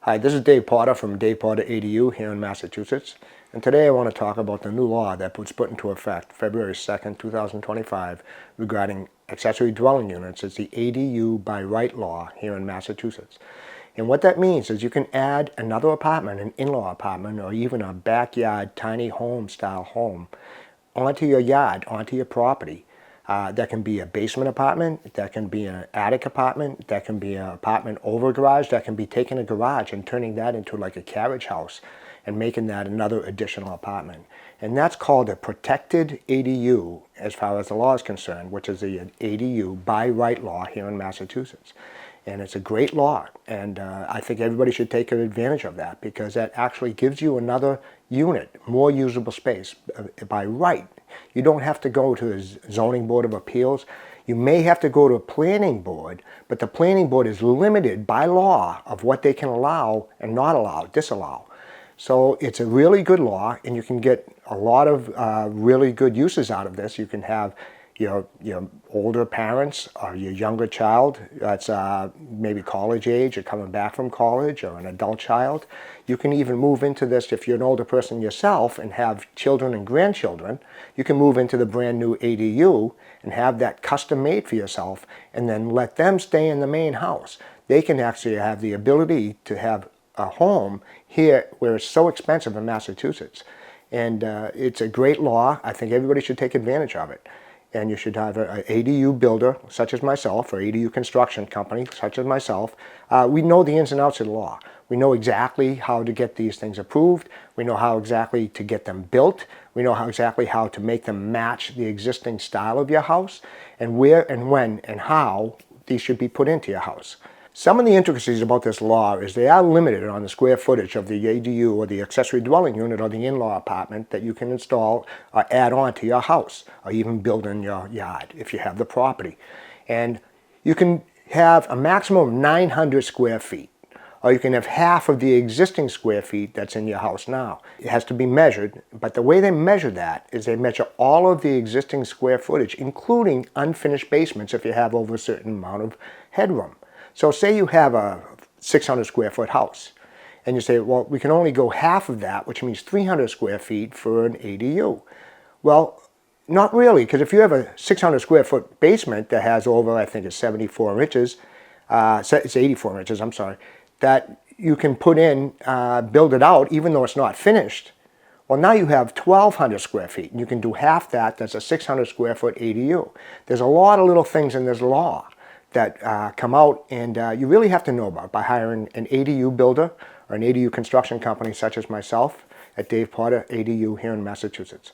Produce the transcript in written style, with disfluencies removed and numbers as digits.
Hi, this is Dave Potter from Dave Potter ADU here in Massachusetts, and today I want to talk about the new law that was put into effect February 2nd, 2025 regarding accessory dwelling units. It's the ADU by right law here in Massachusetts. And what that means is you can add another apartment, an in-law apartment, or even a backyard tiny home style home onto your yard, onto your property. That can be a basement apartment, that can be an attic apartment, that can be an apartment over a garage, that can be taking a garage and turning that into like a carriage house and making that another additional apartment. And that's called a protected ADU as far as the law is concerned, which is the ADU by right law here in Massachusetts. And it's a great law, and I think everybody should take advantage of that because that actually gives you another unit, more usable space by right. You don't have to go to the zoning board of appeals. You may have to go to a planning board, but the planning board is limited by law of what they can allow and not allow, disallow. So it's a really good law, and you can get a lot of really good uses out of this. You can have your older parents or your younger child that's maybe college age or coming back from college, or an adult child. You can even move into this if you're an older person yourself and have children and grandchildren. You can move into the brand new ADU and have that custom made for yourself and then let them stay in the main house. They can actually have the ability to have a home here where it's so expensive in Massachusetts. And it's a great law. I think everybody should take advantage of it. And you should have an ADU builder, such as myself, or ADU construction company, such as myself. We know the ins and outs of the law. We know exactly how to get these things approved. We know how exactly to get them built. We know exactly how to make them match the existing style of your house, and where and when and how these should be put into your house. Some of the intricacies about this law is they are limited on the square footage of the ADU or the accessory dwelling unit or the in-law apartment that you can install or add on to your house or even build in your yard if you have the property. And you can have a maximum of 900 square feet, or you can have half of the existing square feet that's in your house now. It has to be measured, but the way they measure that is they measure all of the existing square footage, including unfinished basements if you have over a certain amount of headroom. So say you have a 600 square foot house, and you say, well, we can only go half of that, which means 300 square feet for an ADU. Well, not really, because if you have a 600 square foot basement that has over, I think it's 74 inches, it's 84 inches, I'm sorry, that you can put in, build it out, even though it's not finished. Well, now you have 1,200 square feet, and you can do half that. That's a 600 square foot ADU. There's a lot of little things in this law that come out, and you really have to know about by hiring an ADU builder or an ADU construction company such as myself at Dave Potter ADU here in Massachusetts.